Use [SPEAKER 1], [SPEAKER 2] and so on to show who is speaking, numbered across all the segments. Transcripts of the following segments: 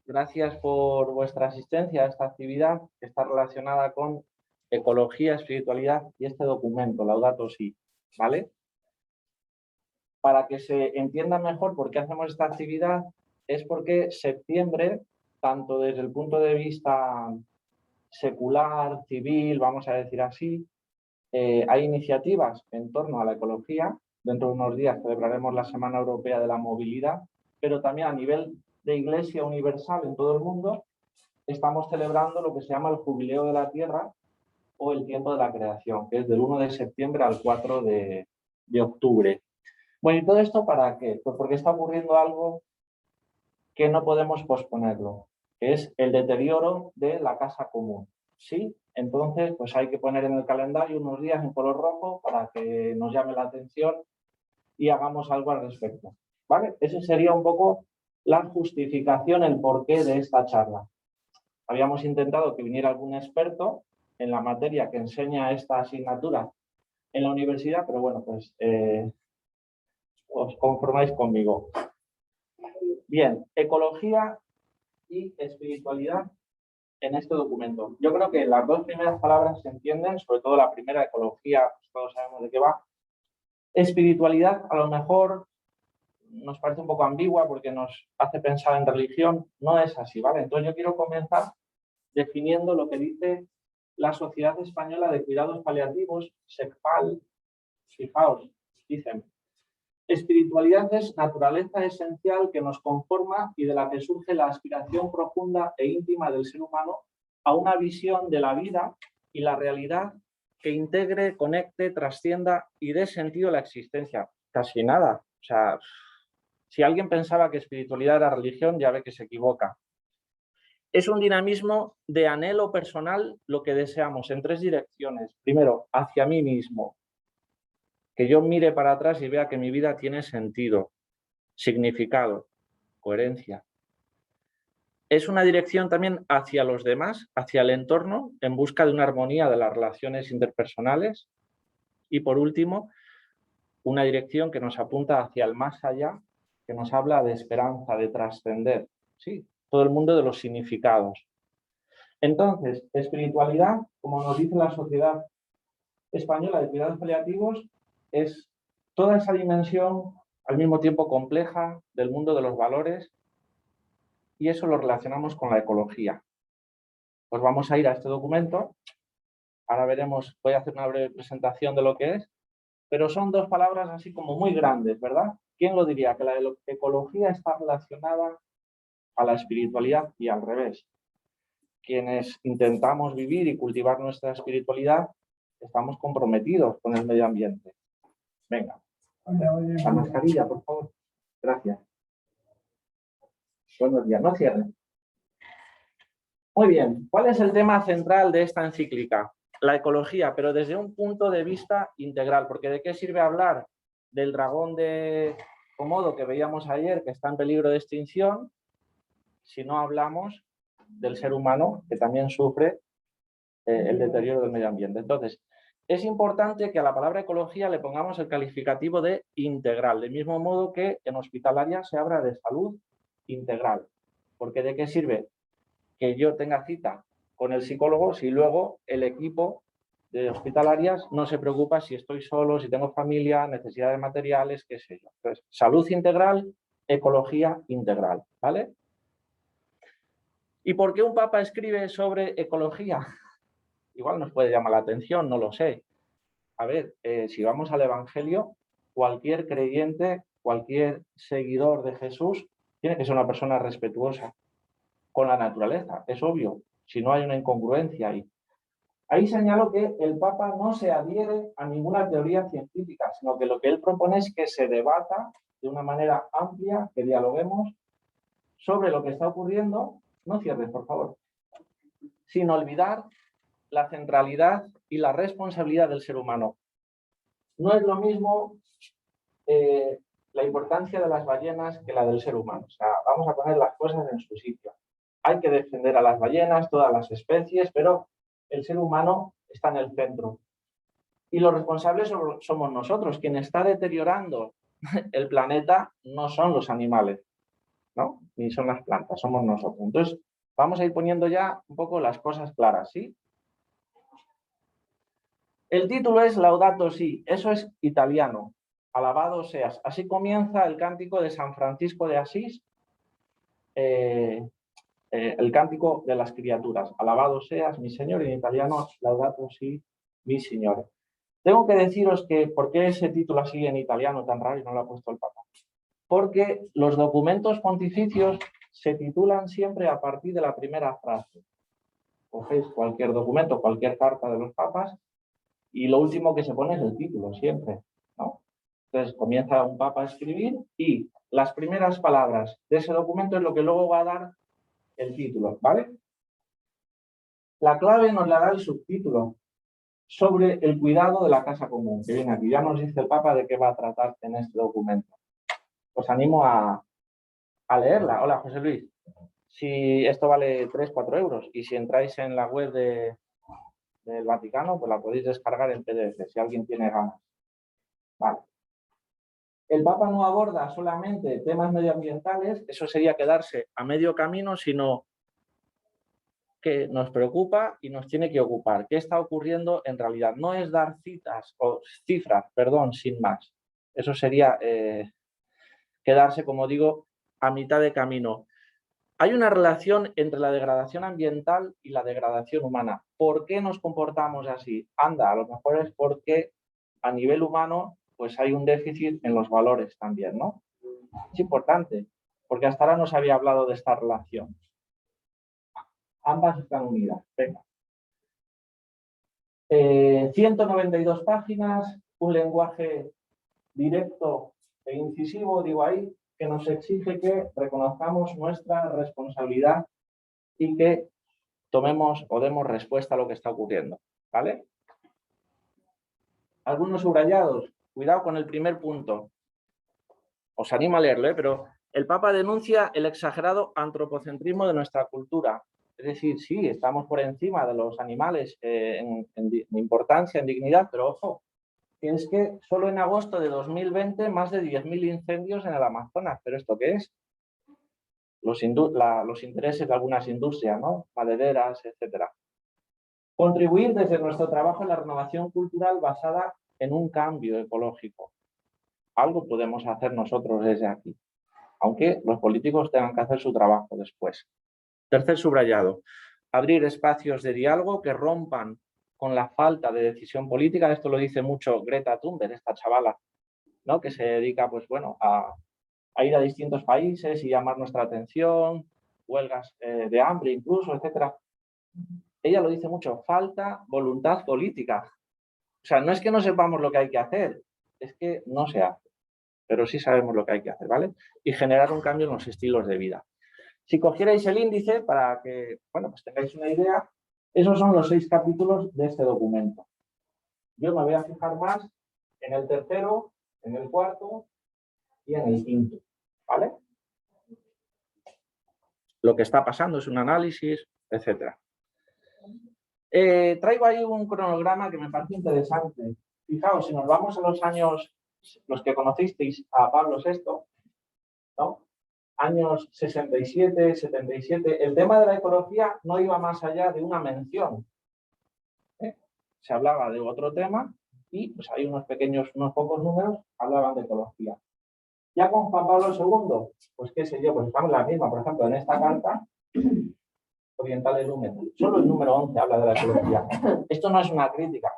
[SPEAKER 1] Gracias por vuestra asistencia a esta actividad que está relacionada con ecología, espiritualidad y este documento, Laudato Si, ¿vale? Para que se entienda mejor por qué hacemos esta actividad, es porque septiembre, tanto desde el punto de vista secular, civil, vamos a decir así, hay iniciativas en torno a la ecología. Dentro de unos días celebraremos la Semana Europea de la Movilidad, pero también a nivel de Iglesia Universal en todo el mundo estamos celebrando lo que se llama el Jubileo de la Tierra o el Tiempo de la Creación, que es del 1 de septiembre al 4 de octubre. Bueno, ¿y todo esto para qué? Pues porque está ocurriendo algo que no podemos posponerlo, que es el deterioro de la casa común. ¿Sí? Entonces, pues hay que poner en el calendario unos días en color rojo para que nos llame la atención y hagamos algo al respecto. ¿Vale? Ese sería un poco la justificación, el porqué de esta charla. Habíamos intentado que viniera algún experto en la materia que enseña esta asignatura en la universidad, pero bueno, pues os conformáis conmigo. Bien, ecología y espiritualidad en este documento. Yo creo que las dos primeras palabras se entienden, sobre todo la primera, ecología, pues todos sabemos de qué va. Espiritualidad, a lo mejor nos parece un poco ambigua porque nos hace pensar en religión, no es así, ¿vale? Entonces yo quiero comenzar definiendo lo que dice la Sociedad Española de Cuidados Paliativos, SECPAL. Fijaos, dicen: espiritualidad es naturaleza esencial que nos conforma y de la que surge la aspiración profunda e íntima del ser humano a una visión de la vida y la realidad que integre, conecte, trascienda y dé sentido a la existencia. Casi nada. O sea, si alguien pensaba que espiritualidad era religión, ya ve que se equivoca. Es un dinamismo de anhelo personal, lo que deseamos en tres direcciones. Primero, hacia mí mismo. Que yo mire para atrás y vea que mi vida tiene sentido, significado, coherencia. Es una dirección también hacia los demás, hacia el entorno, en busca de una armonía de las relaciones interpersonales. Y por último, una dirección que nos apunta hacia el más allá, que nos habla de esperanza, de trascender. Sí, todo el mundo de los significados. Entonces, espiritualidad, como nos dice la Sociedad Española de Cuidados Paliativos, es toda esa dimensión al mismo tiempo compleja del mundo de los valores, y eso lo relacionamos con la ecología. Pues vamos a ir a este documento. Ahora veremos, voy a hacer una breve presentación de lo que es, pero son dos palabras así como muy grandes, ¿verdad? ¿Quién lo diría? Que la ecología está relacionada a la espiritualidad y al revés. Quienes intentamos vivir y cultivar nuestra espiritualidad estamos comprometidos con el medio ambiente. Venga, la mascarilla, por favor. Gracias. Buenos días, no cierren. Muy bien, ¿cuál es el tema central de esta encíclica? La ecología, pero desde un punto de vista integral, porque ¿de qué sirve hablar del dragón de Komodo que veíamos ayer, que está en peligro de extinción, si no hablamos del ser humano, que también sufre el deterioro del medio ambiente? Entonces, es importante que a la palabra ecología le pongamos el calificativo de integral, del mismo modo que en hospitalaria se habla de salud integral. Porque ¿de qué sirve que yo tenga cita con el psicólogo si luego el equipo de hospitalarias no se preocupa si estoy solo, si tengo familia, necesidades materiales, qué sé yo? Entonces, salud integral, ecología integral, ¿vale? ¿Y por qué un papa escribe sobre ecología? Igual nos puede llamar la atención, no lo sé. A ver, si vamos al Evangelio, cualquier creyente, cualquier seguidor de Jesús tiene que ser una persona respetuosa con la naturaleza, es obvio, si no hay una incongruencia ahí. Ahí señalo que el Papa no se adhiere a ninguna teoría científica, sino que lo que él propone es que se debata de una manera amplia, que dialoguemos sobre lo que está ocurriendo, no cierres, por favor, sin olvidar la centralidad y la responsabilidad del ser humano. No es lo mismo la importancia de las ballenas que la del ser humano. O sea, vamos a poner las cosas en su sitio. Hay que defender a las ballenas, todas las especies, pero el ser humano está en el centro. Y los responsables somos nosotros. Quien está deteriorando el planeta no son los animales. ¿no? Ni son las plantas, somos nosotros. Entonces, vamos a ir poniendo ya un poco las cosas claras, ¿sí? El título es Laudato Si, eso es italiano, alabado seas. Así comienza el cántico de San Francisco de Asís, el cántico de las criaturas. Alabado seas, mi Señor, en italiano, Laudato Si, mi Signore. Tengo que deciros que, ¿por qué ese título así en italiano tan raro y no lo ha puesto el Papa? Porque los documentos pontificios se titulan siempre a partir de la primera frase. Cogéis cualquier documento, cualquier carta de los papas, y lo último que se pone es el título, siempre, ¿no? Entonces comienza un papa a escribir y las primeras palabras de ese documento es lo que luego va a dar el título, ¿vale? La clave nos la da el subtítulo sobre el cuidado de la casa común, que viene aquí. Ya nos dice el Papa de qué va a tratar en este documento. Os animo a leerla. Hola, José Luis. Si esto vale 3-4 euros y si entráis en la web del Vaticano, pues la podéis descargar en PDF, si alguien tiene ganas. Vale. El Papa no aborda solamente temas medioambientales, eso sería quedarse a medio camino, sino que nos preocupa y nos tiene que ocupar. ¿Qué está ocurriendo en realidad? No es dar cifras, sin más. Eso sería quedarse, como digo, a mitad de camino. Hay una relación entre la degradación ambiental y la degradación humana. ¿Por qué nos comportamos así? Anda, a lo mejor es porque a nivel humano pues hay un déficit en los valores también, ¿no? Es importante, porque hasta ahora no se había hablado de esta relación. Ambas están unidas. Venga. 192 páginas, un lenguaje directo e incisivo, digo ahí, que nos exige que reconozcamos nuestra responsabilidad y que tomemos o demos respuesta a lo que está ocurriendo, ¿vale? Algunos subrayados. Cuidado con el primer punto. Os animo a leerlo, pero el Papa denuncia el exagerado antropocentrismo de nuestra cultura. Es decir, sí, estamos por encima de los animales en importancia, en dignidad, pero ojo, que es que solo en agosto de 2020 más de 10.000 incendios en el Amazonas. ¿Pero esto qué es? Los intereses de algunas industrias, ¿no? Madereras, etcétera. Contribuir desde nuestro trabajo en la renovación cultural basada en un cambio ecológico. Algo podemos hacer nosotros desde aquí, aunque los políticos tengan que hacer su trabajo después. Tercer subrayado. Abrir espacios de diálogo que rompan con la falta de decisión política. Esto lo dice mucho Greta Thunberg, esta chavala, ¿no? Que se dedica, pues bueno, a ir a distintos países y llamar nuestra atención, huelgas de hambre incluso, etcétera. Ella lo dice mucho, falta voluntad política. O sea, no es que no sepamos lo que hay que hacer, es que no se hace, pero sí sabemos lo que hay que hacer, ¿vale? Y generar un cambio en los estilos de vida. Si cogierais el índice, para que, bueno, pues tengáis una idea, esos son los 6 capítulos de este documento. Yo me voy a fijar más en el tercero, en el cuarto y en el quinto, ¿vale? Lo que está pasando es un análisis, etcétera. Traigo ahí un cronograma que me parece interesante. Fijaos, si nos vamos a los años, los que conocisteis a Pablo VI, ¿no? Años 67, 77, el tema de la ecología no iba más allá de una mención. Se hablaba de otro tema y pues hay unos pocos números hablaban de ecología. Ya con Juan Pablo II, pues qué sé yo, pues estamos en la misma. Por ejemplo, en esta carta, Orientales Lumen, solo el número 11 habla de la ecología. Esto no es una crítica,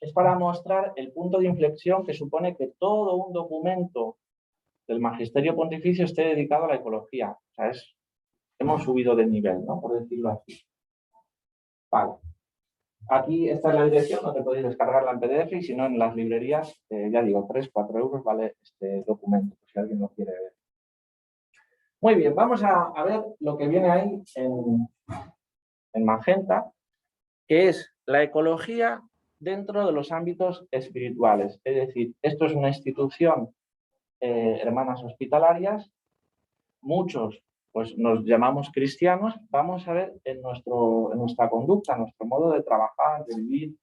[SPEAKER 1] es para mostrar el punto de inflexión que supone que todo un documento del Magisterio Pontificio esté dedicado a la ecología. O sea, hemos subido de nivel, ¿no? Por decirlo así. Vale. Aquí esta es la dirección donde podéis descargarla en PDF y si no en las librerías, ya digo, 3-4 euros vale este documento, si alguien lo quiere ver. Muy bien, vamos a ver lo que viene ahí en magenta, que es la ecología dentro de los ámbitos espirituales. Es decir, esto es una institución, hermanas hospitalarias, muchos pues nos llamamos cristianos, vamos a ver en nuestra conducta, nuestro modo de trabajar, de vivir,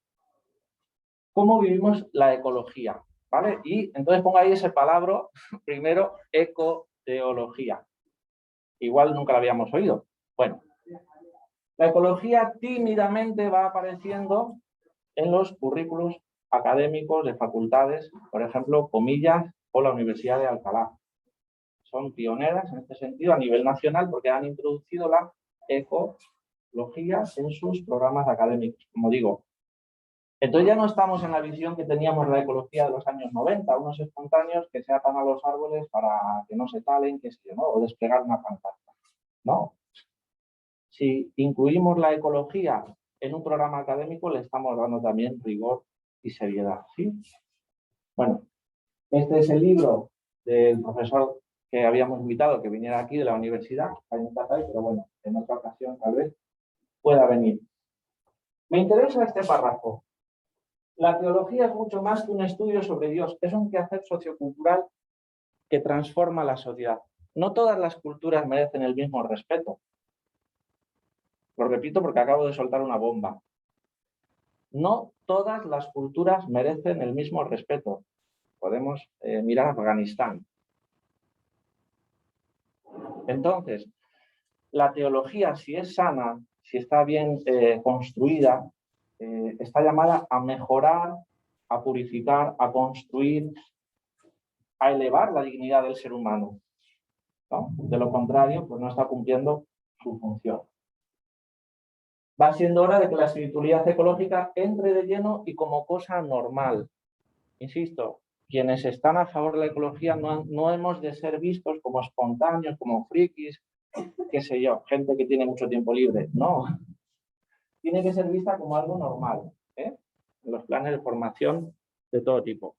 [SPEAKER 1] cómo vivimos la ecología, ¿vale? Y entonces pongo ahí ese palabra, primero, ecoteología. Igual nunca la habíamos oído. Bueno, la ecología tímidamente va apareciendo en los currículos académicos de facultades, por ejemplo, Comillas o la Universidad de Alcalá. Son pioneras en este sentido a nivel nacional porque han introducido la ecología en sus programas académicos, como digo. Entonces ya no estamos en la visión que teníamos de la ecología de los años 90, unos espontáneos que se atan a los árboles para que no se talen, que sé yo, ¿no? O desplegar una pancarta. No. Si incluimos la ecología en un programa académico, le estamos dando también rigor y seriedad, ¿sí? Bueno, este es el libro del profesor que habíamos invitado que viniera aquí de la universidad, pero bueno, en otra ocasión tal vez pueda venir. Me interesa este párrafo. La teología es mucho más que un estudio sobre Dios, es un quehacer sociocultural que transforma la sociedad. No todas las culturas merecen el mismo respeto. Lo repito porque acabo de soltar una bomba. No todas las culturas merecen el mismo respeto. Podemos mirar a Afganistán. Entonces, la teología, si es sana, si está bien construida, está llamada a mejorar, a purificar, a construir, a elevar la dignidad del ser humano, ¿no? De lo contrario, pues no está cumpliendo su función. Va siendo hora de que la espiritualidad ecológica entre de lleno y como cosa normal. Insisto, quienes están a favor de la ecología no hemos de ser vistos como espontáneos, como frikis, qué sé yo, gente que tiene mucho tiempo libre. No, tiene que ser vista como algo normal, en los planes de formación de todo tipo.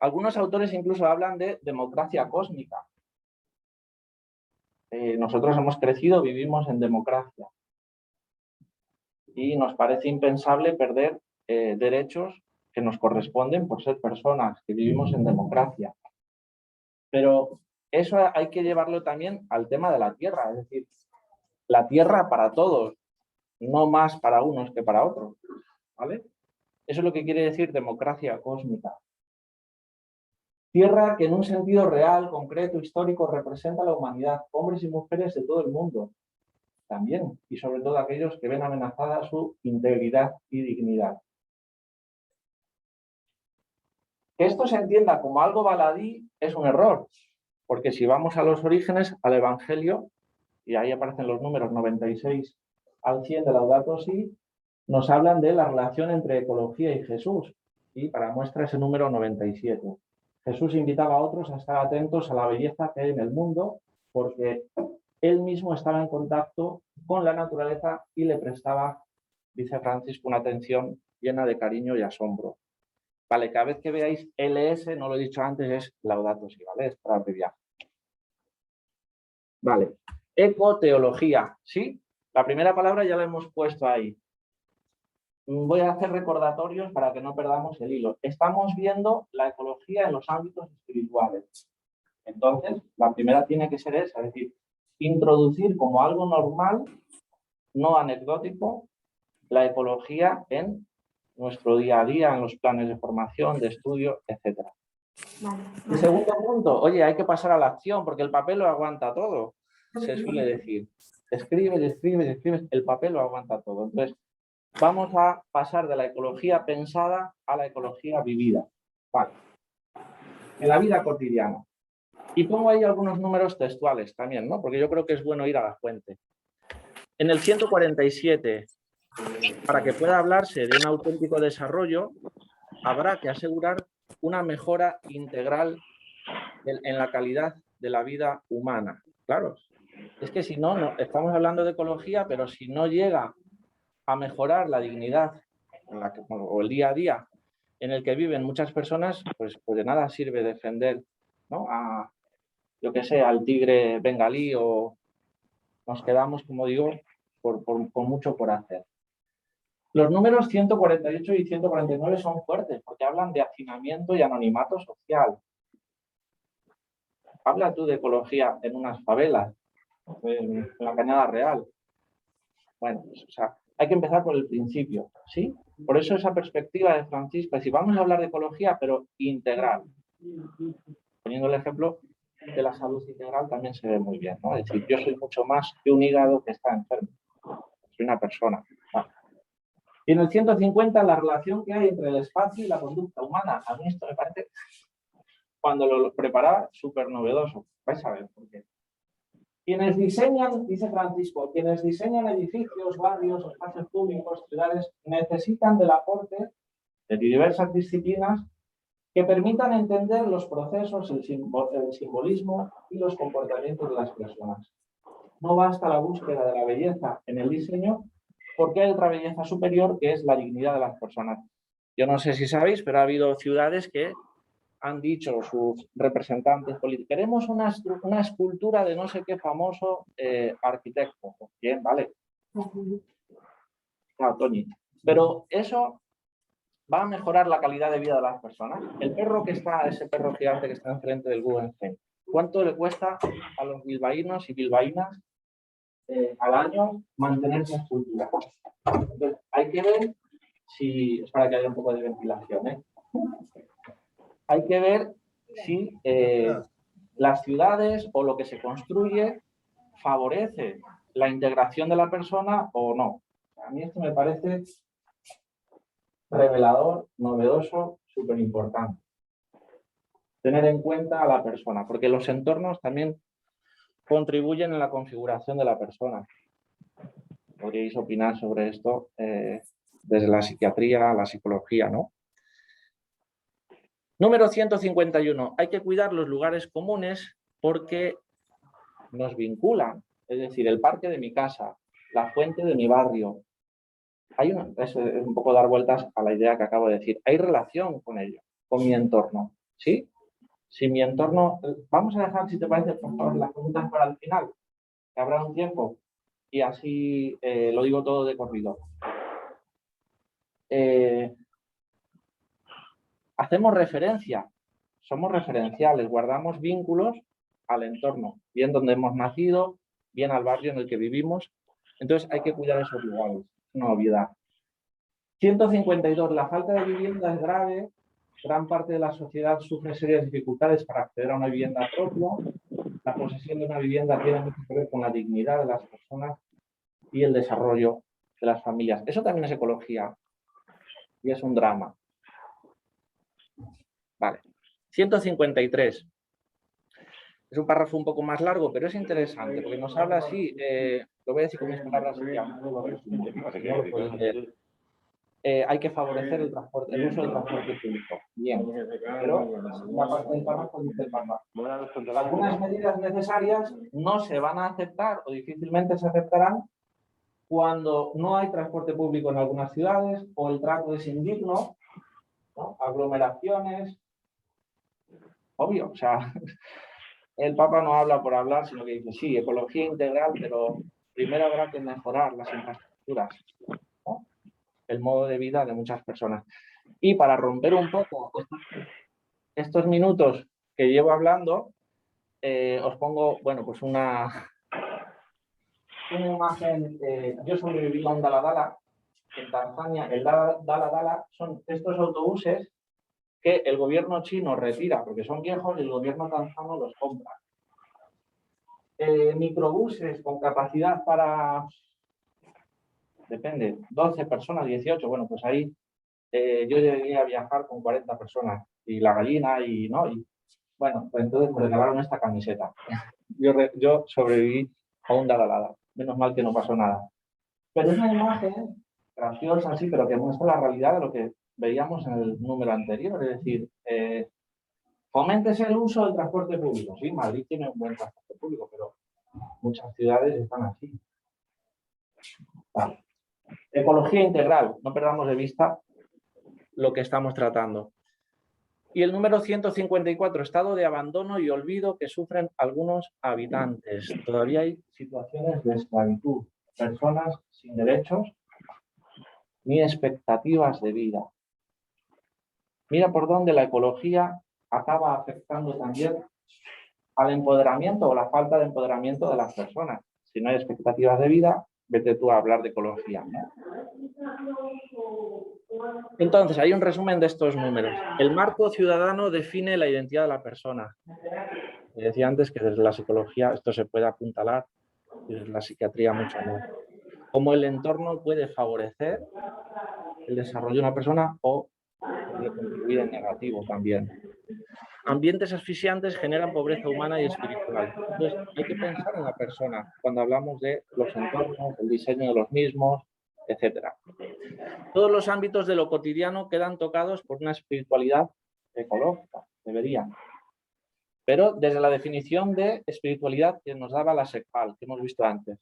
[SPEAKER 1] Algunos autores incluso hablan de democracia cósmica. Nosotros hemos crecido, vivimos en democracia. Y nos parece impensable perder derechos que nos corresponden por ser personas que vivimos en democracia. Pero eso hay que llevarlo también al tema de la tierra, es decir, la tierra para todos, no más para unos que para otros, ¿vale? Eso es lo que quiere decir democracia cósmica. Tierra que en un sentido real, concreto, histórico, representa a la humanidad, hombres y mujeres de todo el mundo, también, y sobre todo aquellos que ven amenazada su integridad y dignidad. Que esto se entienda como algo baladí es un error, porque si vamos a los orígenes, al Evangelio, y ahí aparecen los números 96 al 100 de Laudato Si, nos hablan de la relación entre ecología y Jesús, y para muestra ese número 97. Jesús invitaba a otros a estar atentos a la belleza que hay en el mundo, porque él mismo estaba en contacto con la naturaleza y le prestaba, dice Francisco, una atención llena de cariño y asombro. Vale, cada vez que veáis LS, no lo he dicho antes, es Laudato Si, ¿vale? Es para abreviar. Vale, ecoteología, ¿sí? La primera palabra ya la hemos puesto ahí. Voy a hacer recordatorios para que no perdamos el hilo. Estamos viendo la ecología en los ámbitos espirituales. Entonces, la primera tiene que ser esa, es decir, introducir como algo normal, no anecdótico, la ecología en nuestro día a día, en los planes de formación, de estudio, etc. El segundo punto, oye, hay que pasar a la acción porque el papel lo aguanta todo, se suele decir. Escribes, escribes, escribes, el papel lo aguanta todo. Entonces, vamos a pasar de la ecología pensada a la ecología vivida. Vale. En la vida cotidiana. Y pongo ahí algunos números textuales también, ¿no? Porque yo creo que es bueno ir a la fuente. En el 147, para que pueda hablarse de un auténtico desarrollo, habrá que asegurar una mejora integral en la calidad de la vida humana. Claro, es que si no, estamos hablando de ecología, pero si no llega a mejorar la dignidad o el día a día en el que viven muchas personas, pues de nada sirve defender, ¿no? Yo que sé, al tigre bengalí o nos quedamos, como digo, con mucho por hacer. Los números 148 y 149 son fuertes porque hablan de hacinamiento y anonimato social. Habla tú de ecología en unas favelas, en la Cañada Real. Bueno, pues, o sea, hay que empezar por el principio, ¿sí? Por eso esa perspectiva de Francisco, es decir, vamos a hablar de ecología, pero integral. Poniendo el ejemplo de la salud integral también se ve muy bien, ¿no? Es decir, yo soy mucho más que un hígado que está enfermo. Soy una persona. ¿No? Y en el 150, la relación que hay entre el espacio y la conducta humana. A mí esto me parece, cuando lo preparaba, súper novedoso. Vais a ver por qué. Quienes diseñan, dice Francisco, quienes diseñan edificios, barrios, espacios públicos, ciudades, necesitan del aporte de diversas disciplinas que permitan entender los procesos, el simbolismo y los comportamientos de las personas. No basta la búsqueda de la belleza en el diseño, porque hay otra belleza superior que es la dignidad de las personas. Yo no sé si sabéis, pero ha habido ciudades que han dicho sus representantes políticos, queremos una escultura de no sé qué famoso arquitecto. Bien, vale. Claro, Toñi. Pero eso va a mejorar la calidad de vida de las personas. El perro que está, ese perro gigante que está enfrente del Guggenheim, ¿cuánto le cuesta a los bilbaínos y bilbaínas al año mantener esa escultura? Entonces, hay que ver si, es para que haya un poco de ventilación, hay que ver si las ciudades o lo que se construye favorece la integración de la persona o no. A mí esto me parece revelador, novedoso, súper importante. Tener en cuenta a la persona, porque los entornos también contribuyen en la configuración de la persona. Podríais opinar sobre esto desde la psiquiatría a la psicología, ¿no? Número 151. Hay que cuidar los lugares comunes porque nos vinculan. Es decir, el parque de mi casa, la fuente de mi barrio. Es un poco dar vueltas a la idea que acabo de decir. Hay relación con ello, con mi entorno. ¿Sí? Si mi entorno... Vamos a dejar, si te parece, por favor, las preguntas para el final, que habrá un tiempo, y así lo digo todo de corrido. Hacemos referencia, somos referenciales, guardamos vínculos al entorno, bien donde hemos nacido, bien al barrio en el que vivimos. Entonces hay que cuidar esos lugares, una obviedad. 152. La falta de vivienda es grave. Gran parte de la sociedad sufre serias dificultades para acceder a una vivienda propia. La posesión de una vivienda tiene mucho que ver con la dignidad de las personas y el desarrollo de las familias. Eso también es ecología y es un drama. Vale. 153. Es un párrafo un poco más largo, pero es interesante porque nos habla así, lo voy a decir con mis palabras, hay que favorecer el uso del transporte público. Bien, pero la parte del párrafo dice el Papa. Algunas medidas necesarias no se van a aceptar o difícilmente se aceptarán cuando no hay transporte público en algunas ciudades o el trato es indigno, ¿no? Aglomeraciones. Obvio, o sea, el Papa no habla por hablar, sino que dice, sí, ecología integral, pero primero habrá que mejorar las infraestructuras, ¿no? El modo de vida de muchas personas. Y para romper un poco estos minutos que llevo hablando, os pongo, bueno, pues una imagen. Yo sobreviví a un Dala Dala en Tanzania. El Dala Dala son estos autobuses que el gobierno chino retira porque son viejos y el gobierno tanzano los compra. Microbuses con capacidad para, depende, 12 personas, 18, bueno, pues ahí yo llegué a viajar con 40 personas y la gallina y, ¿no? Y, bueno, pues entonces me regalaron esta camiseta. Yo sobreviví a un Dala Dala. Menos mal que no pasó nada. Pero es una imagen graciosa, sí, pero que muestra la realidad de lo que veíamos en el número anterior. Es decir, foméntese el uso del transporte público. Sí, Madrid tiene un buen transporte público, pero muchas ciudades están así. Vale. Ecología integral. No perdamos de vista lo que estamos tratando. Y el número 154, estado de abandono y olvido que sufren algunos habitantes. Todavía hay situaciones de esclavitud, personas sin derechos ni expectativas de vida. Mira por dónde la ecología acaba afectando también al empoderamiento o la falta de empoderamiento de las personas. Si no hay expectativas de vida, vete tú a hablar de ecología, ¿no? Entonces, hay un resumen de estos números. El marco ciudadano define la identidad de la persona. decía antes que desde la psicología esto se puede apuntalar y desde la psiquiatría mucho más. Cómo el entorno puede favorecer el desarrollo de una persona o puede contribuir en negativo también. Ambientes asfixiantes generan pobreza humana y espiritual. Entonces, hay que pensar en la persona cuando hablamos de los entornos, el diseño de los mismos, etc. Todos los ámbitos de lo cotidiano quedan tocados por una espiritualidad ecológica, deberían. Pero desde la definición de espiritualidad que nos daba la SECPAL, que hemos visto antes.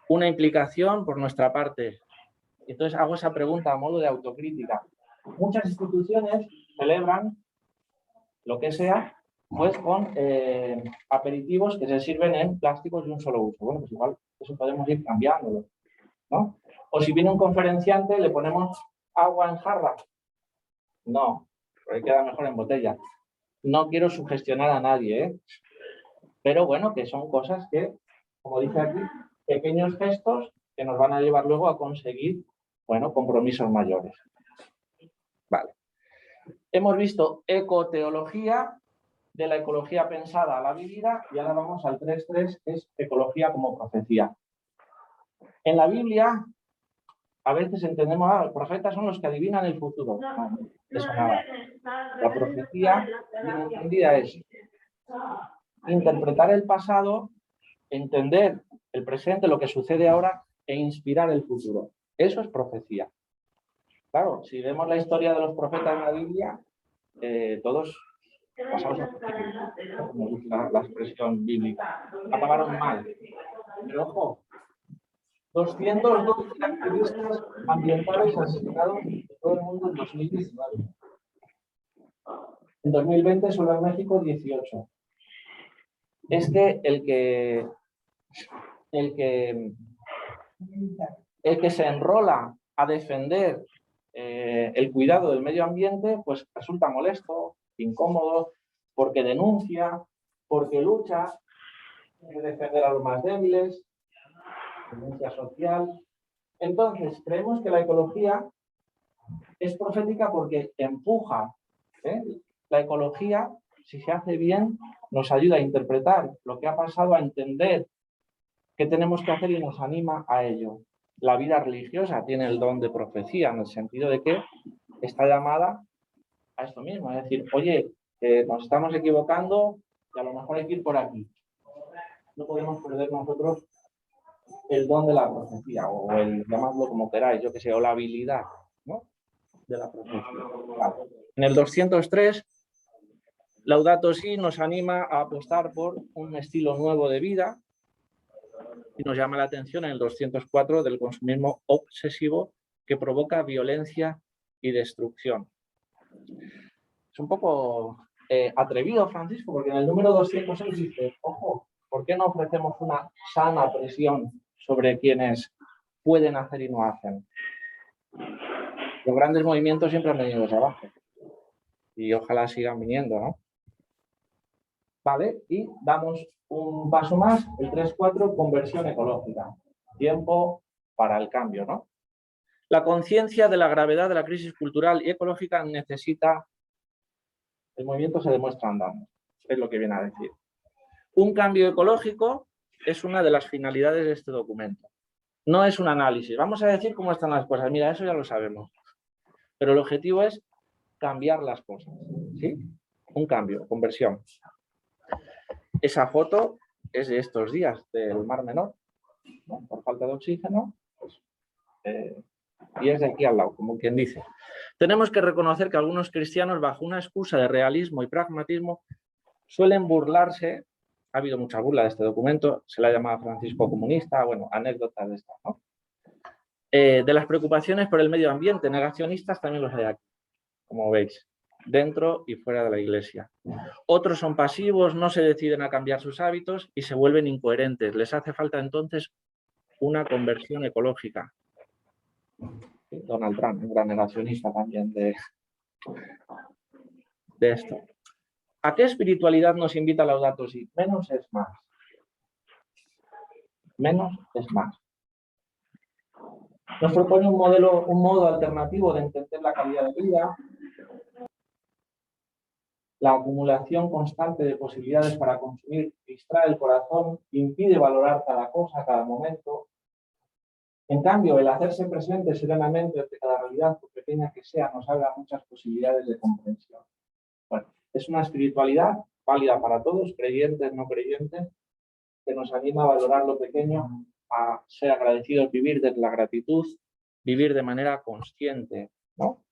[SPEAKER 1] Una implicación por nuestra parte. Entonces hago esa pregunta a modo de autocrítica. Muchas instituciones celebran lo que sea, pues con aperitivos que se sirven en plásticos de un solo uso. Bueno, pues igual eso podemos ir cambiándolo, ¿no? O si viene un conferenciante, le ponemos agua en jarra. No, porque queda mejor en botella. No quiero sugestionar a nadie, ¿eh? Pero bueno, que son cosas que, como dice aquí, pequeños gestos que nos van a llevar luego a conseguir, bueno, compromisos mayores. Vale. Hemos visto ecoteología, de la ecología pensada a la vivida, y ahora vamos al 3.3, que es ecología como profecía. En la Biblia, a veces entendemos, los profetas son los que adivinan el futuro. No, eso nada. La profecía, bien entendida, es interpretar el pasado, entender el presente, lo que sucede ahora, e inspirar el futuro. Eso es profecía. Claro, si vemos la historia de los profetas en la Biblia, todos pasados a me gusta la expresión bíblica, acabaron mal. Pero ojo, 212 activistas ambientales asesinados en todo el mundo en 2019. En 2020 solo en México 18. Es que el que se enrola a defender el cuidado del medio ambiente, pues resulta molesto, incómodo, porque denuncia, porque lucha, quiere defender a los más débiles, denuncia social. Entonces, creemos que la ecología es profética porque empuja. La ecología, si se hace bien, nos ayuda a interpretar lo que ha pasado, a entender qué tenemos que hacer y nos anima a ello. La vida religiosa tiene el don de profecía, en el sentido de que está llamada a esto mismo, es decir, oye, nos estamos equivocando y a lo mejor hay que ir por aquí. No podemos perder nosotros el don de la profecía, o el, llamadlo como queráis, yo que sé, o la habilidad, ¿no?, de la profecía. Vale. En el 203, Laudato Si nos anima a apostar por un estilo nuevo de vida, y nos llama la atención en el 204 del consumismo obsesivo que provoca violencia y destrucción. Es un poco atrevido, Francisco, porque en el número 206 dice, ojo, ¿por qué no ofrecemos una sana presión sobre quienes pueden hacer y no hacen? Los grandes movimientos siempre han venido desde abajo. Y ojalá sigan viniendo, ¿no? Vale, y damos un paso más, el 3.4, conversión ecológica. Tiempo para el cambio, ¿no? La conciencia de la gravedad de la crisis cultural y ecológica necesita... El movimiento se demuestra andando, es lo que viene a decir. Un cambio ecológico es una de las finalidades de este documento. No es un análisis. Vamos a decir cómo están las cosas. Mira, eso ya lo sabemos. Pero el objetivo es cambiar las cosas. ¿Sí? Un cambio, conversión. Esa foto es de estos días, del Mar Menor, ¿no? Por falta de oxígeno, pues, y es de aquí al lado, como quien dice. Tenemos que reconocer que algunos cristianos, bajo una excusa de realismo y pragmatismo, suelen burlarse. Ha habido mucha burla de este documento, se le ha llamado Francisco comunista, bueno, anécdotas de estas, ¿no? De las preocupaciones por el medio ambiente, negacionistas también los hay aquí, como veis, dentro y fuera de la Iglesia. Otros son pasivos, no se deciden a cambiar sus hábitos y se vuelven incoherentes. Les hace falta entonces una conversión ecológica. Donald Trump, un gran negacionista también de esto. ¿A qué espiritualidad nos invita Laudato Si? Menos es más. Menos es más. Nos propone un modo alternativo de entender la calidad de vida, La acumulación constante de posibilidades para consumir distrae el corazón, impide valorar cada cosa, cada momento. En cambio, el hacerse presente serenamente ante cada realidad, por pequeña que sea, nos abre muchas posibilidades de comprensión. Bueno, es una espiritualidad válida para todos, creyentes, no creyentes, que nos anima a valorar lo pequeño, a ser agradecidos, vivir desde la gratitud, vivir de manera consciente, ¿no?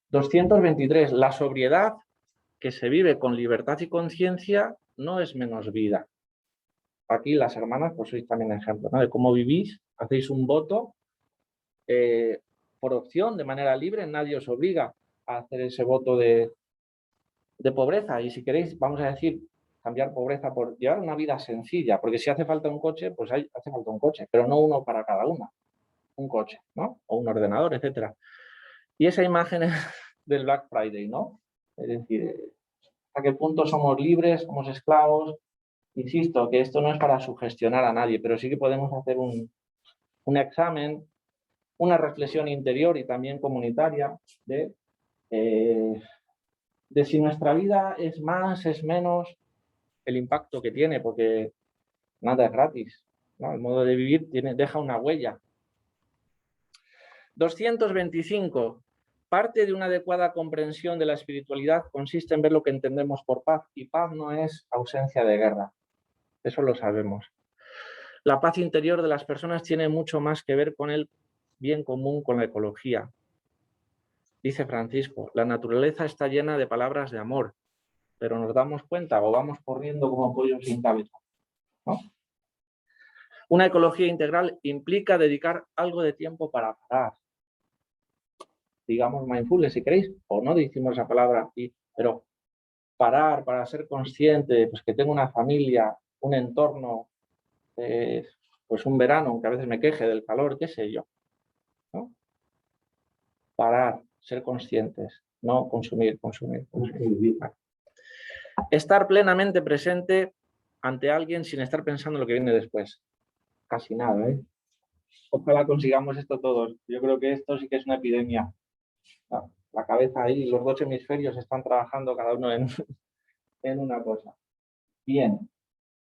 [SPEAKER 1] 223. La sobriedad que se vive con libertad y conciencia no es menos vida. Aquí las hermanas pues sois también ejemplo, ¿no? De cómo vivís, hacéis un voto por opción, de manera libre, nadie os obliga a hacer ese voto de pobreza. Y si queréis, vamos a decir, cambiar pobreza por llevar una vida sencilla, porque si hace falta un coche, pues hace falta un coche, pero no uno para cada una, un coche, ¿no? O un ordenador, etcétera. Y esa imagen es del Black Friday, ¿no? Es decir, ¿hasta qué punto somos libres, somos esclavos? Insisto, que esto no es para sugestionar a nadie, pero sí que podemos hacer un examen, una reflexión interior y también comunitaria de si nuestra vida es más, es menos, el impacto que tiene, porque nada es gratis, ¿no? El modo de vivir deja una huella. 225. Parte de una adecuada comprensión de la espiritualidad consiste en ver lo que entendemos por paz, y paz no es ausencia de guerra, eso lo sabemos. La paz interior de las personas tiene mucho más que ver con el bien común, con la ecología. Dice Francisco, la naturaleza está llena de palabras de amor, pero nos damos cuenta o vamos corriendo como pollos sin cabeza, ¿no? Una ecología integral implica dedicar algo de tiempo para parar. Digamos mindfulness si queréis, o no decimos esa palabra, pero parar para ser consciente, pues que tengo una familia, un entorno, pues un verano, aunque a veces me queje del calor, qué sé yo, ¿no? Parar, ser conscientes, no consumir. Estar plenamente presente ante alguien sin estar pensando en lo que viene después. Casi nada, ¿eh? Ojalá consigamos esto todos. Yo creo que esto sí que es una epidemia. La cabeza ahí, los dos hemisferios están trabajando cada uno en una cosa. Bien.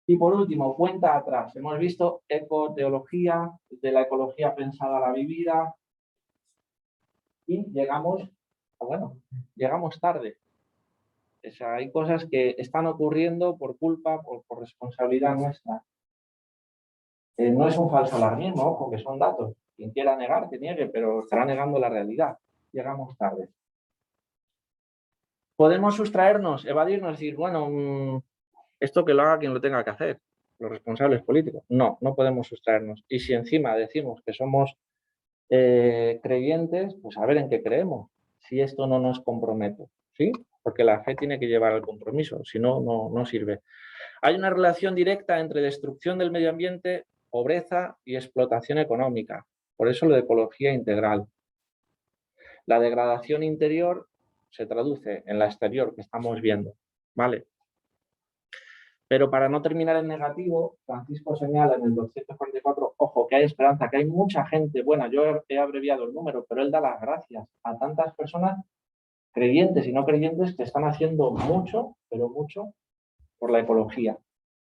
[SPEAKER 1] Y por último, cuenta atrás. Hemos visto ecoteología, de la ecología pensada a la vivida, y llegamos tarde. O sea, hay cosas que están ocurriendo por culpa, por responsabilidad nuestra. No es un falso alarmismo, ojo, que son datos. Quien quiera negar, que niegue, pero estará negando la realidad. Llegamos tarde. Podemos sustraernos, evadirnos, decir, bueno, esto que lo haga quien lo tenga que hacer, los responsables políticos. No, no podemos sustraernos. Y si encima decimos que somos creyentes, pues a ver en qué creemos, si esto no nos compromete, ¿sí? Porque la fe tiene que llevar al compromiso, si no, no sirve. Hay una relación directa entre destrucción del medio ambiente, pobreza y explotación económica. Por eso lo de ecología integral. La degradación interior se traduce en la exterior que estamos viendo, ¿vale? Pero para no terminar en negativo, Francisco señala en el 244, ojo, que hay esperanza, que hay mucha gente buena. Yo he abreviado el número, pero él da las gracias a tantas personas creyentes y no creyentes que están haciendo mucho, pero mucho, por la ecología,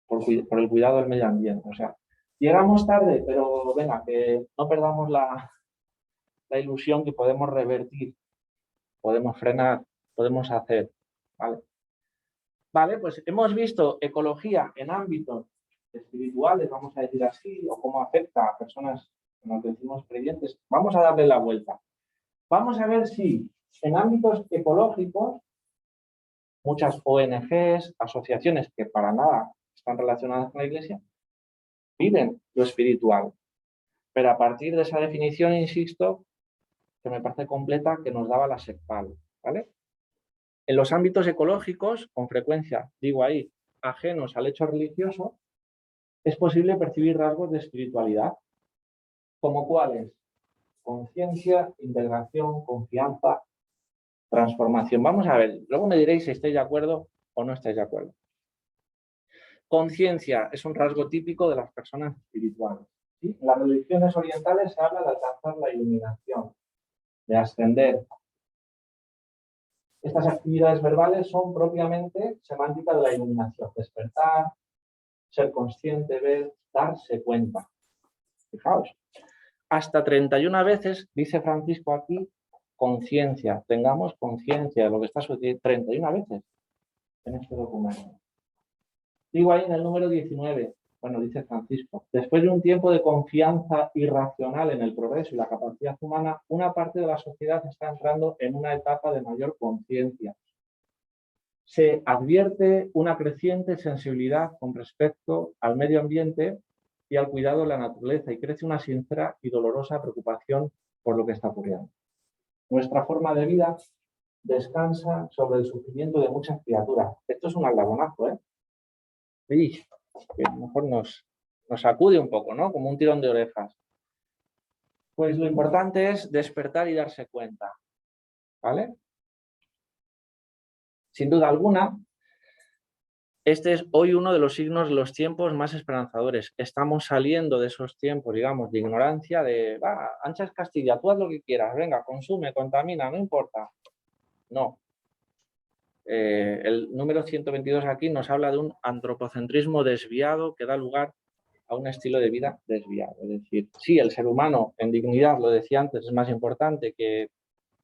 [SPEAKER 1] por el cuidado del medio ambiente. O sea, llegamos tarde, pero venga, que no perdamos la ilusión que podemos revertir, podemos frenar, podemos hacer, ¿vale? Vale, pues hemos visto ecología en ámbitos espirituales, vamos a decir así, o cómo afecta a personas que nos decimos creyentes. Vamos a darle la vuelta. Vamos a ver si en ámbitos ecológicos, muchas ONGs, asociaciones que para nada están relacionadas con la Iglesia, viven lo espiritual. Pero a partir de esa definición, insisto, que me parece completa, que nos daba la SECPAL, ¿vale? En los ámbitos ecológicos, con frecuencia, digo ahí, ajenos al hecho religioso, es posible percibir rasgos de espiritualidad, como cuáles: conciencia, integración, confianza, transformación. Vamos a ver, luego me diréis si estáis de acuerdo o no estáis de acuerdo. Conciencia es un rasgo típico de las personas espirituales, ¿sí? En las religiones orientales se habla de alcanzar la iluminación, de ascender. Estas actividades verbales son propiamente semántica de la iluminación. Despertar, ser consciente, ver, darse cuenta. Fijaos, hasta 31 veces, dice Francisco aquí, conciencia. Tengamos conciencia de lo que está sucediendo 31 veces en este documento. Digo ahí en el número 19, bueno, dice Francisco, después de un tiempo de confianza irracional en el progreso y la capacidad humana, una parte de la sociedad está entrando en una etapa de mayor conciencia. Se advierte una creciente sensibilidad con respecto al medio ambiente y al cuidado de la naturaleza y crece una sincera y dolorosa preocupación por lo que está ocurriendo. Nuestra forma de vida descansa sobre el sufrimiento de muchas criaturas. Esto es un aldabonazo, ¿eh? Sí, que a lo mejor nos sacude un poco, ¿no? Como un tirón de orejas. Pues lo importante es despertar y darse cuenta, ¿vale? Sin duda alguna, este es hoy uno de los signos de los tiempos más esperanzadores. Estamos saliendo de esos tiempos, digamos, de ignorancia, de, ancha es Castilla, tú haz lo que quieras, venga, consume, contamina, no importa. No. El número 122 aquí nos habla de un antropocentrismo desviado que da lugar a un estilo de vida desviado. Es decir, sí, el ser humano en dignidad, lo decía antes, es más importante que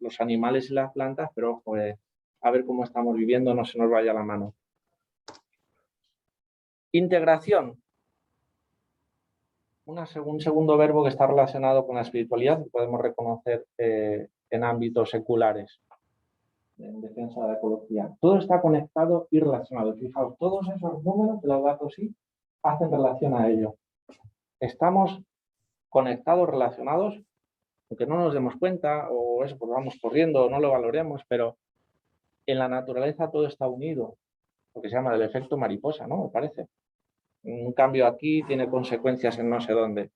[SPEAKER 1] los animales y las plantas, pero ojo, a ver cómo estamos viviendo, no se nos vaya la mano. Integración. Un segundo verbo que está relacionado con la espiritualidad que podemos reconocer en ámbitos seculares, en defensa de la ecología. Todo está conectado y relacionado. Fijaos, todos esos números de los datos sí hacen relación a ello. Estamos conectados, relacionados, aunque no nos demos cuenta o eso, pues vamos corriendo, no lo valoremos, pero en la naturaleza todo está unido, lo que se llama el efecto mariposa, ¿no? Me parece. Un cambio aquí tiene consecuencias en no sé dónde.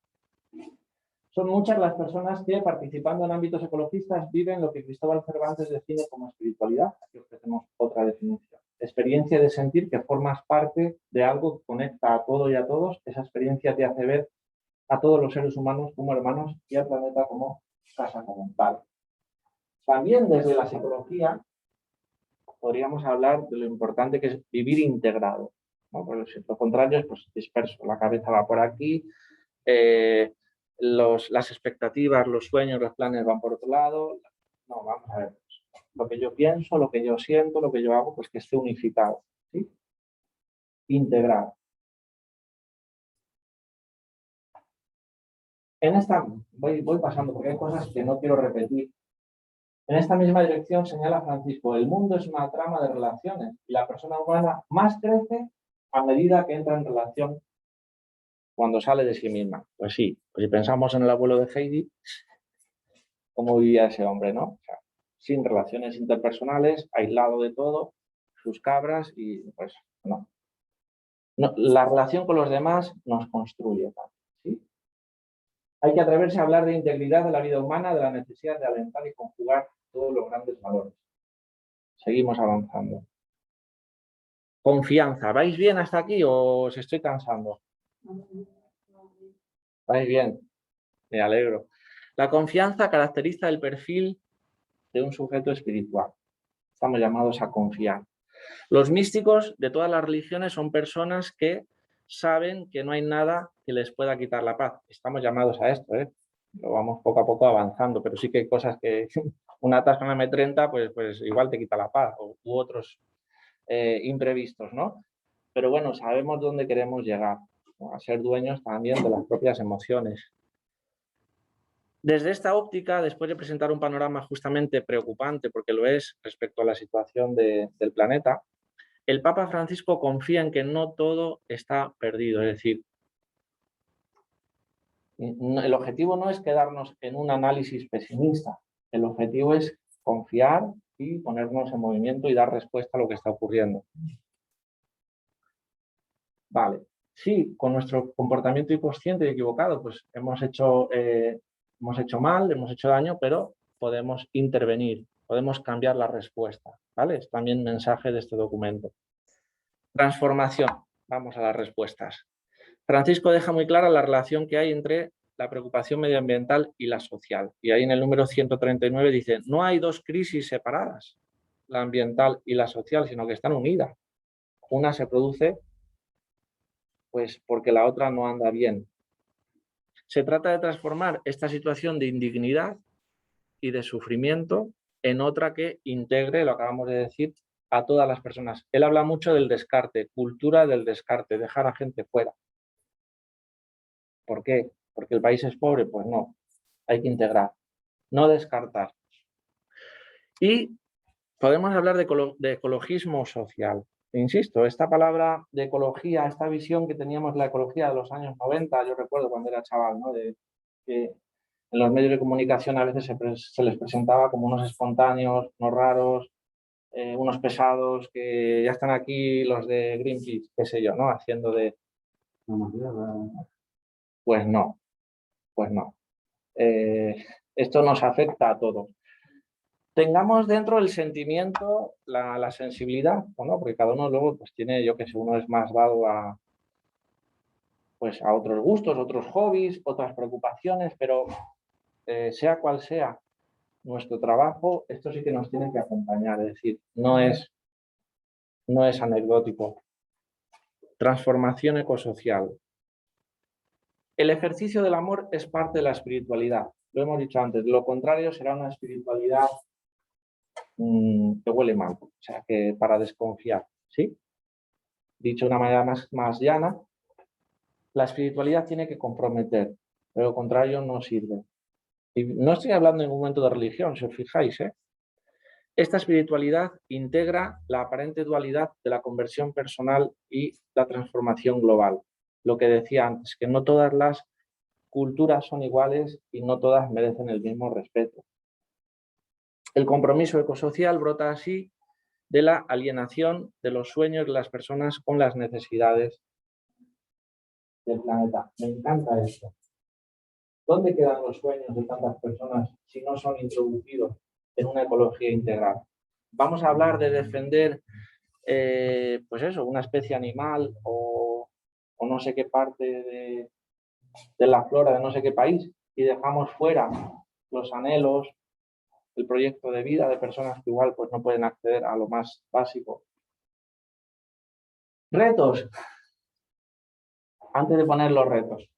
[SPEAKER 1] Son muchas las personas que, participando en ámbitos ecologistas, viven lo que Cristóbal Cervantes define como espiritualidad. Aquí ofrecemos otra definición. Experiencia de sentir que formas parte de algo que conecta a todo y a todos. Esa experiencia te hace ver a todos los seres humanos como hermanos y al planeta como casa común. Vale. También desde la psicología podríamos hablar de lo importante que es vivir integrado, ¿no? Porque lo contrario es pues, disperso. La cabeza va por aquí, las expectativas, los sueños, los planes van por otro lado. No, vamos a ver. Lo que yo pienso, lo que yo siento, lo que yo hago, pues que esté unificado, ¿sí? Integrado. En esta, voy pasando porque hay cosas que no quiero repetir. En esta misma dirección señala Francisco, el mundo es una trama de relaciones y la persona humana más crece a medida que entra en relación cuando sale de sí misma. Pues sí, pues si pensamos en el abuelo de Heidi, ¿cómo vivía ese hombre, no? O sea, sin relaciones interpersonales, aislado de todo, sus cabras y pues no. La relación con los demás nos construye, ¿sí? Hay que atreverse a hablar de integridad de la vida humana, de la necesidad de alentar y conjugar todos los grandes valores. Seguimos avanzando. Confianza. ¿Vais bien hasta aquí o os estoy cansando? ¿Vais bien? Me alegro. La confianza caracteriza el perfil de un sujeto espiritual. Estamos llamados a confiar. Los místicos de todas las religiones son personas que saben que no hay nada que les pueda quitar la paz. Estamos llamados a esto, ¿eh? Lo vamos poco a poco avanzando, pero sí que hay cosas que una atasco en la M30 pues igual te quita la paz, u otros imprevistos, ¿no? Pero bueno, sabemos dónde queremos llegar, ¿no? A ser dueños también de las propias emociones. Desde esta óptica, después de presentar un panorama justamente preocupante, porque lo es respecto a la situación del planeta, el Papa Francisco confía en que no todo está perdido. Es decir, el objetivo no es quedarnos en un análisis pesimista. El objetivo es confiar y ponernos en movimiento y dar respuesta a lo que está ocurriendo. Vale. Sí, con nuestro comportamiento inconsciente y equivocado, pues hemos hecho mal, hemos hecho daño, pero podemos intervenir, podemos cambiar la respuesta, ¿vale? Es también mensaje de este documento. Transformación. Vamos a las respuestas. Francisco deja muy clara la relación que hay entre la preocupación medioambiental y la social. Y ahí en el número 139 dice, no hay dos crisis separadas. la ambiental y la social, sino que están unidas. Una se produce pues porque la otra no anda bien. Se trata de transformar esta situación de indignidad y de sufrimiento en otra que integre, lo acabamos de decir, a todas las personas. Él habla mucho del descarte, cultura del descarte, dejar a gente fuera. ¿Por qué? ¿Porque el país es pobre? Pues no, hay que integrar, no descartar. Y podemos hablar de ecologismo social. Insisto, esta palabra de ecología, esta visión que teníamos la ecología de los años 90, yo recuerdo cuando era chaval, ¿no? Que en los medios de comunicación a veces se les presentaba como unos espontáneos, unos raros, unos pesados, que ya están aquí los de Greenpeace, qué sé yo, ¿no? Haciendo de... Pues no, pues no. Esto nos afecta a todos. Tengamos dentro el sentimiento, la sensibilidad, ¿o no? Porque cada uno luego pues tiene, yo que sé, uno es más dado pues, a otros gustos, otros hobbies, otras preocupaciones, pero sea cual sea nuestro trabajo, esto sí que nos tiene que acompañar, es decir, no es anecdótico. Transformación ecosocial. El ejercicio del amor es parte de la espiritualidad. Lo hemos dicho antes, lo contrario será una espiritualidad que huele mal, o sea, que para desconfiar, ¿sí? Dicho de una manera más llana, la espiritualidad tiene que comprometer, pero lo contrario no sirve. Y no estoy hablando en un momento de religión, si os fijáis, ¿eh? Esta espiritualidad integra la aparente dualidad de la conversión personal y la transformación global. Lo que decía antes, que no todas las culturas son iguales y no todas merecen el mismo respeto. El compromiso ecosocial brota así de la alienación de los sueños de las personas con las necesidades del planeta. Me encanta esto. ¿Dónde quedan los sueños de tantas personas si no son introducidos en una ecología integral? Vamos a hablar de defender, pues eso, una especie animal o no sé qué parte de la flora de no sé qué país y dejamos fuera los anhelos, el proyecto de vida de personas que igual pues no pueden acceder a lo más básico. Retos. Antes de poner los retos.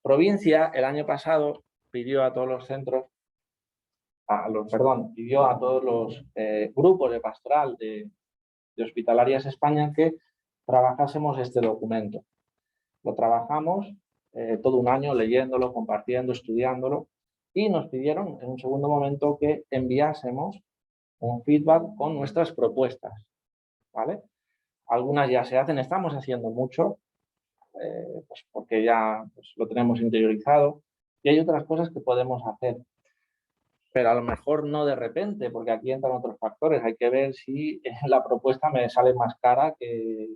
[SPEAKER 1] Provincia el año pasado pidió a todos los centros, pidió a todos los grupos de pastoral de Hospitalarias España que trabajásemos este documento. Lo trabajamos todo un año leyéndolo, compartiendo, estudiándolo y nos pidieron en un segundo momento que enviásemos un feedback con nuestras propuestas, ¿vale? Algunas ya se hacen, estamos haciendo mucho, pues porque ya pues, lo tenemos interiorizado y hay otras cosas que podemos hacer, pero a lo mejor no de repente, porque aquí entran otros factores. Hay que ver si la propuesta me sale más cara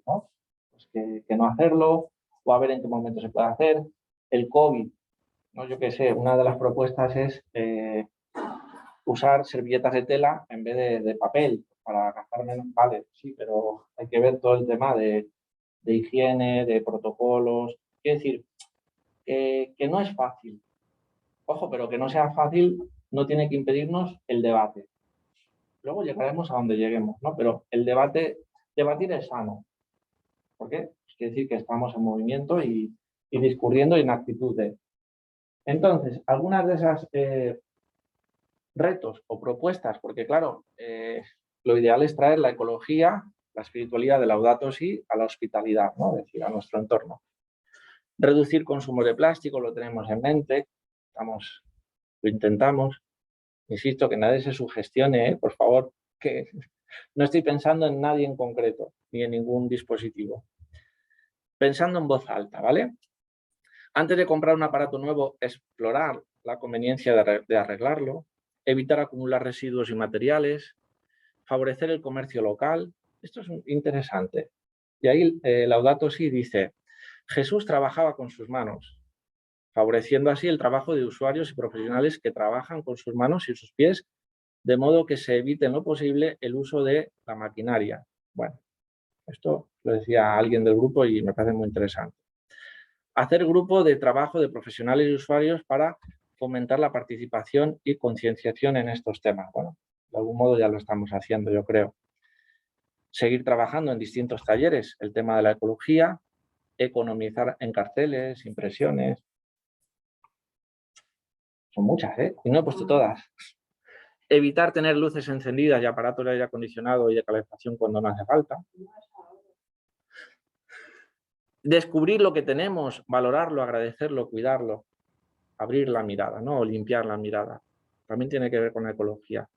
[SPEAKER 1] ¿no? Pues que no hacerlo, o a ver en qué momento se puede hacer. El COVID, ¿no? Yo qué sé, una de las propuestas es usar servilletas de tela en vez de papel para gastar menos. Vale, sí, pero hay que ver todo el tema de higiene, de protocolos. Quiero decir, que no es fácil. Ojo, pero que no sea fácil no tiene que impedirnos el debate. Luego llegaremos a donde lleguemos, ¿no? Pero el debatir es sano. ¿Por qué? Pues quiere decir que estamos en movimiento y discurriendo y en actitud de. Entonces, algunas de esas retos o propuestas, porque claro, lo ideal es traer la ecología, la espiritualidad de Laudato Si a la hospitalidad, ¿no? Es decir, a nuestro entorno. Reducir consumo de plástico, lo tenemos en mente, lo intentamos. Insisto, que nadie se sugestione, por favor, que no estoy pensando en nadie en concreto, ni en ningún dispositivo. Pensando en voz alta, ¿vale? Antes de comprar un aparato nuevo, explorar la conveniencia de arreglarlo, evitar acumular residuos y materiales, favorecer el comercio local. Esto es interesante. Y ahí Laudato Si dice, Jesús trabajaba con sus manos, favoreciendo así el trabajo de usuarios y profesionales que trabajan con sus manos y sus pies, de modo que se evite en lo posible el uso de la maquinaria. Bueno, esto lo decía alguien del grupo y me parece muy interesante. Hacer grupo de trabajo de profesionales y usuarios para fomentar la participación y concienciación en estos temas. Bueno, De algún modo ya lo estamos haciendo, yo creo. Seguir trabajando en distintos talleres el tema de la ecología, economizar en carteles, impresiones. Son muchas, ¿eh? Y no he puesto todas. Evitar tener luces encendidas y aparatos de aire acondicionado y de calefacción cuando no hace falta. Descubrir lo que tenemos, valorarlo, agradecerlo, cuidarlo, abrir la mirada, ¿no? O limpiar la mirada. También tiene que ver con la ecología.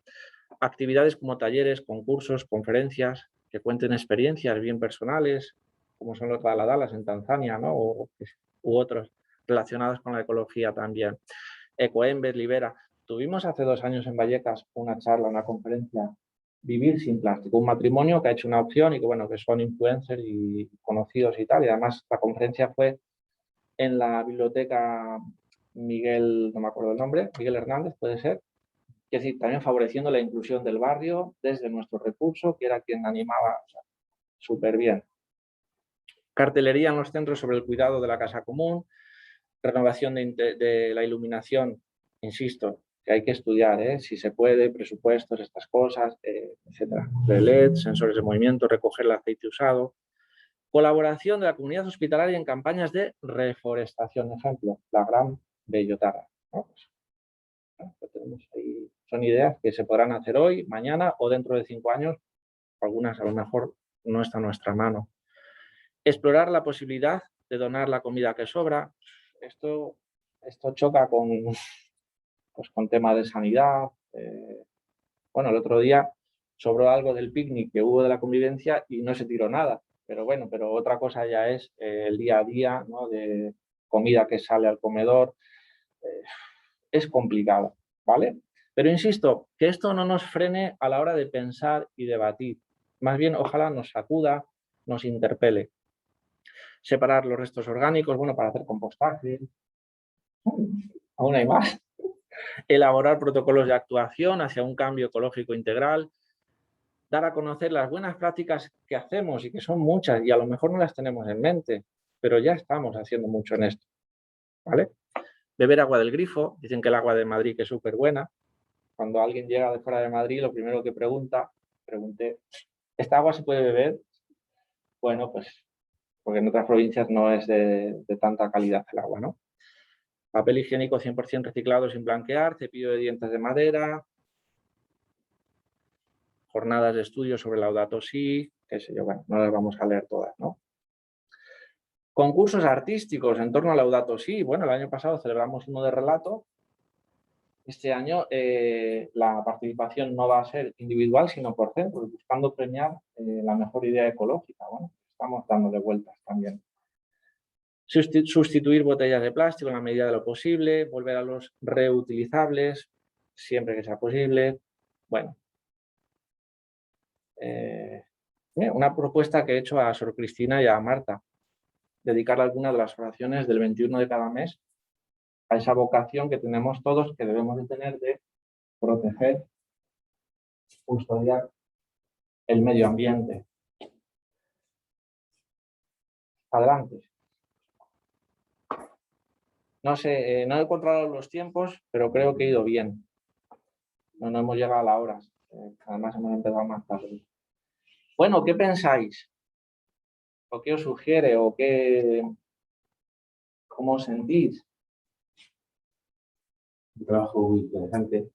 [SPEAKER 1] Actividades como talleres, concursos, conferencias, que cuenten experiencias bien personales, como son los Daladalas en Tanzania, ¿no? U otros relacionados con la ecología también. Ecoembes, Libera. Tuvimos hace 2 años en Vallecas una charla, una conferencia, Vivir sin plástico, un matrimonio que ha hecho una opción y que, bueno, que son influencers y conocidos y tal. Y además la conferencia fue en la biblioteca Miguel, no me acuerdo el nombre, Miguel Hernández, puede ser. Es decir, también favoreciendo la inclusión del barrio desde nuestro recurso, que era quien animaba, o sea, súper bien. Cartelería en los centros sobre el cuidado de la casa común, renovación de la iluminación, insisto, que hay que estudiar, si se puede, presupuestos, estas cosas, etcétera. De LED, sensores de movimiento, recoger el aceite usado. Colaboración de la comunidad hospitalaria en campañas de reforestación, ejemplo, la Gran Bellotara, ¿no? Pues tenemos ahí, son ideas que se podrán hacer hoy, mañana o dentro de 5 años. Algunas a lo mejor no está en nuestra mano. Explorar la posibilidad de donar la comida que sobra. Esto choca con temas de sanidad. Bueno, el otro día sobró algo del picnic que hubo de la convivencia y no se tiró nada. Pero bueno, pero otra cosa ya es el día a día, ¿no? De comida que sale al comedor. Es complicado, ¿vale? Pero insisto, que esto no nos frene a la hora de pensar y debatir. Más bien, ojalá nos sacuda, nos interpele. Separar los restos orgánicos, bueno, para hacer compostaje. Aún hay más. Elaborar protocolos de actuación hacia un cambio ecológico integral. Dar a conocer las buenas prácticas que hacemos y que son muchas y a lo mejor no las tenemos en mente, pero ya estamos haciendo mucho en esto, ¿vale? Beber agua del grifo. Dicen que el agua de Madrid que es súper buena. Cuando alguien llega de fuera de Madrid, lo primero que pregunté, ¿esta agua se puede beber? Bueno, pues porque en otras provincias no es de tanta calidad el agua, ¿no? Papel higiénico 100% reciclado sin blanquear, cepillo de dientes de madera, jornadas de estudio sobre Laudato Si, qué sé yo, bueno, no las vamos a leer todas, ¿no? Concursos artísticos en torno a Laudato Si. Bueno, el año pasado celebramos uno de relato. Este año la participación no va a ser individual, sino por centros, buscando premiar la mejor idea ecológica. Bueno, estamos dándole vueltas también. Sustituir botellas de plástico en la medida de lo posible, volver a los reutilizables, siempre que sea posible. Bueno, una propuesta que he hecho a Sor Cristina y a Marta, dedicar algunas de las oraciones del 21 de cada mes a esa vocación que tenemos todos, que debemos de tener de proteger, custodiar el medio ambiente. Adelante. No sé, no he controlado los tiempos, pero creo que he ido bien. No hemos llegado a la hora. Además hemos empezado más tarde. Bueno, ¿qué pensáis? ¿O qué os sugiere? ¿O cómo os sentís?
[SPEAKER 2] Un trabajo muy interesante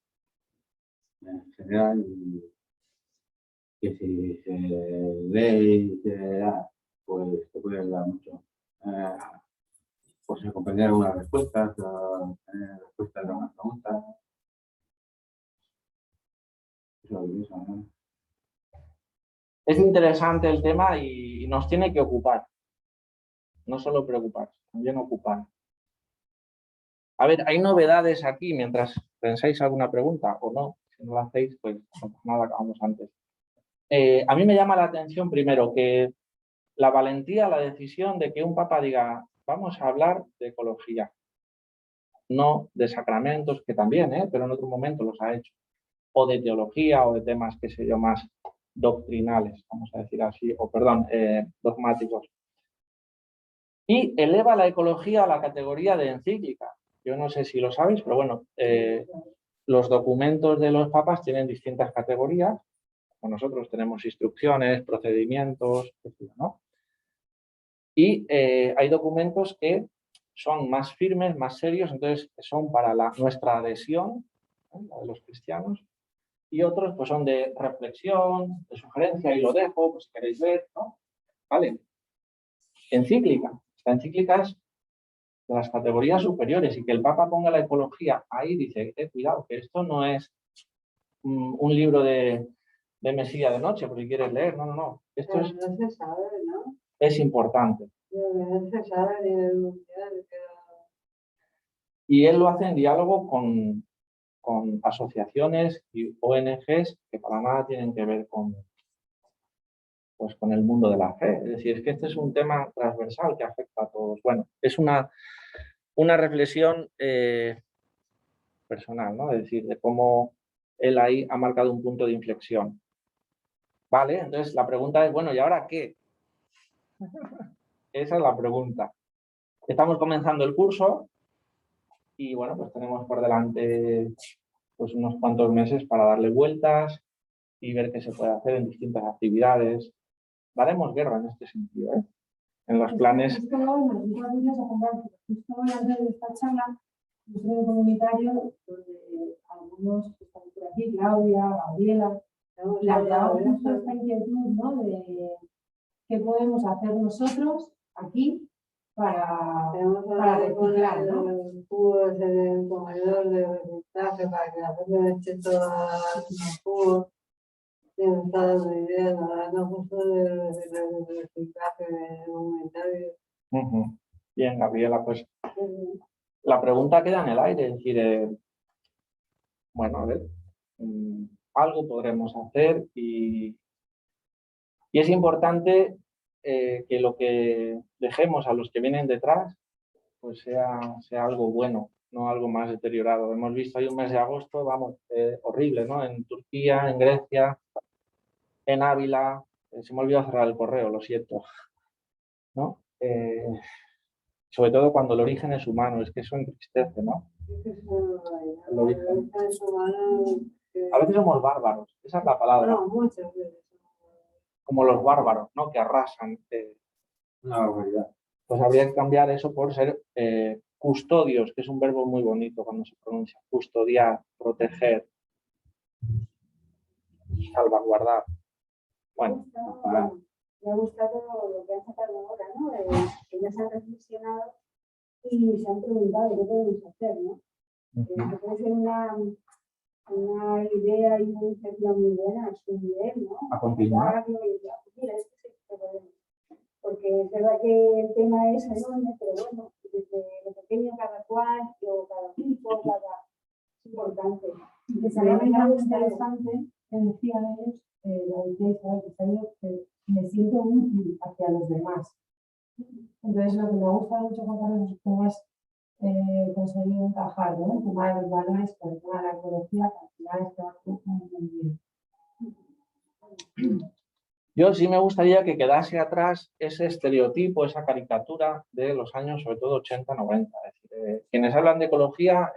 [SPEAKER 2] en general y que si se lee y se da, pues te puede ayudar mucho. Pues a comprender algunas respuestas, a tener respuestas a algunas preguntas. Eso, ¿no?
[SPEAKER 1] Es interesante el tema y nos tiene que ocupar. No solo preocupar, también ocupar. A ver, hay novedades aquí mientras pensáis alguna pregunta o no. Si no la hacéis, pues no pasa nada, acabamos antes. A mí me llama la atención primero que la valentía, la decisión de que un papa diga, vamos a hablar de ecología, no de sacramentos, que también, pero en otro momento los ha hecho, o de teología o de temas, qué sé yo, más doctrinales, vamos a decir así, o perdón, dogmáticos. Y eleva la ecología a la categoría de encíclica. Yo no sé si lo sabéis, pero bueno, los documentos de los papas tienen distintas categorías. Nosotros tenemos instrucciones, procedimientos, etcétera, ¿no? Y hay documentos que son más firmes, más serios, entonces son para nuestra adhesión, ¿no? La de los cristianos, y otros pues son de reflexión, de sugerencia, y lo dejo, pues si queréis ver, ¿no? Vale. Encíclica. La encíclica es de las categorías superiores, y que el Papa ponga la ecología ahí, dice, cuidado, que esto no es un libro de mesilla de noche, por si quieres leer, no, no, no. Esto
[SPEAKER 3] no se sabe, ¿no?
[SPEAKER 1] es importante.
[SPEAKER 3] No se sabe ni el mundial.
[SPEAKER 1] Y él lo hace en diálogo con asociaciones y ONGs que para nada tienen que ver pues, con el mundo de la fe. Es decir, es que este es un tema transversal que afecta a todos. Bueno, es una reflexión personal, ¿no? Es decir, de cómo él ahí ha marcado un punto de inflexión. Vale, entonces la pregunta es, bueno, ¿y ahora qué? Esa es la pregunta. Estamos comenzando el curso y, bueno, pues tenemos por delante pues unos cuantos meses para darle vueltas y ver qué se puede hacer en distintas actividades. Daremos guerra en este sentido, ¿eh? En los planes.
[SPEAKER 4] Justo antes de esta charla, un centro comunitario donde algunos están por aquí, Claudia, Gabriela, planteábamos esta inquietud, ¿no? De qué podemos hacer nosotros aquí para reciclar, ¿no?
[SPEAKER 3] Cubos en el comedor de reciclaje para que la gente eche todos los cubos. Tienen todas las ideas, no justo de reciclaje comunitario.
[SPEAKER 1] Bien, Gabriela, pues la pregunta queda en el aire, es decir, bueno, a ver, algo podremos hacer y es importante que lo que dejemos a los que vienen detrás pues sea algo bueno, no algo más deteriorado. Hemos visto ahí un mes de agosto, vamos, horrible, ¿no? En Turquía, en Grecia, en Ávila, se me ha olvidado cerrar el correo, lo siento, ¿no? Sobre todo cuando el origen es humano, es que eso entristece, ¿no? El origen. A veces somos bárbaros, esa es la palabra.
[SPEAKER 3] No, muchas veces.
[SPEAKER 1] Como los bárbaros, ¿no? Que arrasan.
[SPEAKER 2] Una barbaridad.
[SPEAKER 1] Pues habría que cambiar eso por ser custodios, que es un verbo muy bonito cuando se pronuncia. Custodiar, proteger, salvaguardar. Bueno.
[SPEAKER 4] Me ha gustado lo que han sacado ahora, ¿no? Que ya se han reflexionado y se han preguntado qué podemos hacer, ¿no? Que puede ser una idea y una iniciativa muy buena a su nivel, ¿no?
[SPEAKER 1] A continuar.
[SPEAKER 4] Mira, esto sí que podemos. Porque es verdad que el tema es enorme, pero bueno, desde lo pequeño cada cual, o cada tipo, es importante. Y que también me ha interesante que decían ellos, lo decíais, que me siento útil hacia los demás. Entonces, lo que me gusta mucho, Juan Carlos, es cómo has conseguido encajar, ¿no? El tema de los valores con el tema de la ecología, que al final es que va muy bien.
[SPEAKER 1] Yo sí me gustaría que quedase atrás ese estereotipo, esa caricatura de los años, sobre todo 80, 90. Es decir, quienes hablan de ecología,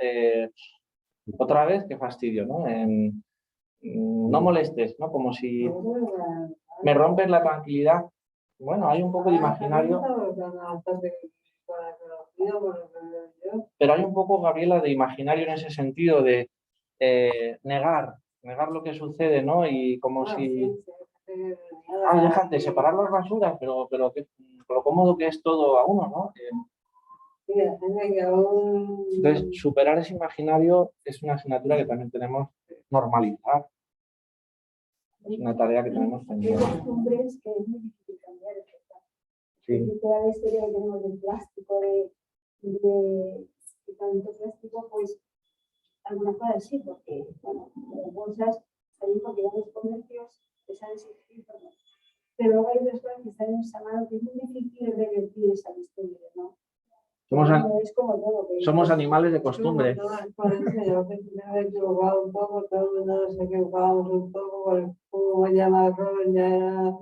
[SPEAKER 1] otra vez, qué fastidio, ¿no? No molestes, ¿no? Como si me rompes la tranquilidad. Bueno, hay un poco de imaginario. Pero hay un poco, Gabriela, de imaginario en ese sentido de negar lo que sucede, ¿no? Y como si... Ay, déjate, separar las basuras, pero lo cómodo que es todo a uno, ¿no? Entonces, superar ese imaginario es una asignatura que también tenemos que normalizar. Es una tarea que tenemos pendiente.
[SPEAKER 4] Hay costumbres que es muy difícil cambiar, ¿verdad?
[SPEAKER 1] Sí.
[SPEAKER 4] Toda la historia que tenemos del plástico, de tanto plástico, pues algunas cosas sí, porque, bueno, las bolsas también porque ya los comercios les han exigido, ¿no? Pero luego hay otras cosas que están en esa mano que es muy difícil revertir esa historia, ¿no? Es como todo,
[SPEAKER 1] somos animales de costumbre.
[SPEAKER 3] Yo me he equivocado un poco, todo el mundo nos equivocamos un poco, con el jugo ya marrón, ya era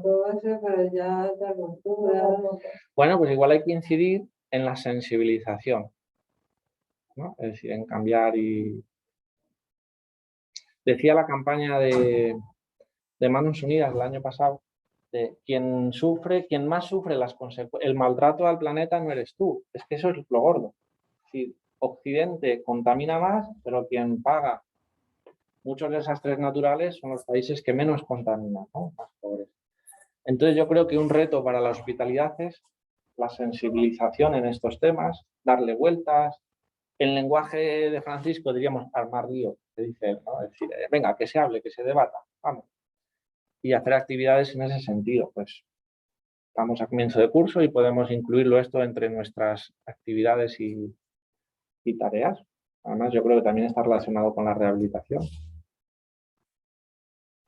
[SPEAKER 3] todo eso, pero ya te acostumbras.
[SPEAKER 1] Bueno, pues igual hay que incidir en la sensibilización. ¿no? Es decir, en cambiar y... Decía la campaña de Manos Unidas el año pasado, de quien más sufre el maltrato al planeta no eres tú, es que eso es lo gordo. Es decir, Occidente contamina más, pero quien paga muchos desastres naturales son los países que menos contaminan, ¿no? Más pobres. Entonces yo creo que un reto para la hospitalidad es la sensibilización en estos temas, darle vueltas. En lenguaje de Francisco diríamos armar lío, que dice, ¿no? Es decir, venga, que se hable, que se debata, vamos. Y hacer actividades en ese sentido, pues estamos a comienzo de curso y podemos incluirlo esto entre nuestras actividades y tareas. Además, yo creo que también está relacionado con la rehabilitación.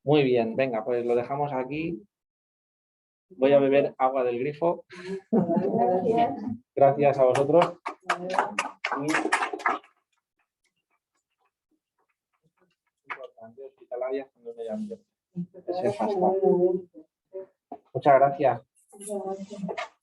[SPEAKER 1] Muy bien, venga, pues lo dejamos aquí. Voy a beber agua del grifo.
[SPEAKER 4] Gracias.
[SPEAKER 1] Gracias a vosotros. Importante, hospitalarias con el medio ambiente. Ese es bastante. Muchas gracias.
[SPEAKER 3] Gracias.